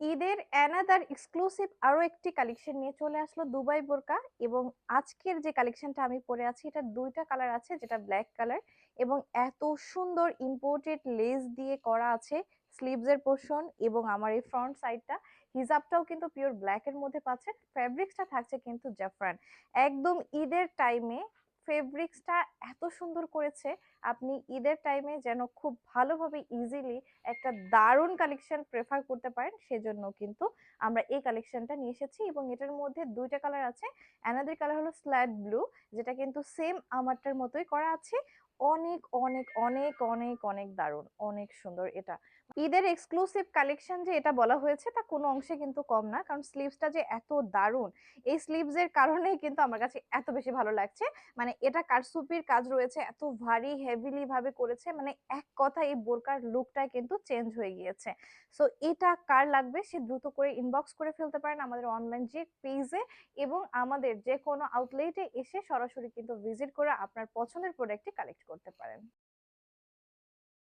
ঈদের another exclusive আরো একটি কালেকশন নিয়ে চলে আসলো দুবাই বোরকা। এবং আজকের যে কালেকশনটা আমি পরে আছি এটার দুইটা কালার আছে, যেটা ব্ল্যাক কালার এবং এত সুন্দর ইম্পোর্টেড লেস দিয়ে করা আছে স্লিভস এর পোর্শন। এবং আমার এই ফ্রন্ট সাইডটা হিজাবটাও কিন্তু পিওর ব্ল্যাক এর মধ্যে পাচ্ছেন। ফেব্রিক্সটা থাকছে কিন্তু জাফরান। একদম ঈদের টাইমে ফেব্রিক্সটা এত সুন্দর করেছে, আপনি ঈদের টাইমে যেন খুব ভালোভাবে ইজিলি একটা দারুণ কালেকশন প্রেফার করতে পারেন, সেজন্য কিন্তু আমরা এই কালেকশনটা নিয়ে এসেছি। এবং এটার মধ্যে দুইটা কালার আছে। অ্যানাদার কালার হলো স্ল্যাট ব্লু, যেটা কিন্তু সেম আমারটার মতোই করা আছে। অনেক অনেক অনেক অনেক অনেক দারুণ, অনেক সুন্দর এটা। ঈদের এক্সক্লুসিভ কালেকশন যে এটা বলা হয়েছে তা কোনো অংশে কিন্তু কম না, কারণ স্লিভসটা যে এত দারুণ, এই স্লিভস এর কারণেই কিন্তু আমার কাছে এত বেশি ভালো লাগছে। মানে এটা কারচুপির কাজ রয়েছে, এত ভারী হেভিলি ভাবে করেছে, মানে এক কথা এই বোরকার লুকটা কিন্তু চেঞ্জ হয়ে গিয়েছে। সো এটা কার লাগবে সে দ্রুত করে ইনবক্স করে ফেলতে পারেন আমাদের অনলাইন যে পেজে, এবং আমাদের যে কোনো আউটলেটে এসে সরাসরি কিন্তু ভিজিট করে আপনার পছন্দের প্রোডাক্টটি কালেক্ট করতে পারেন।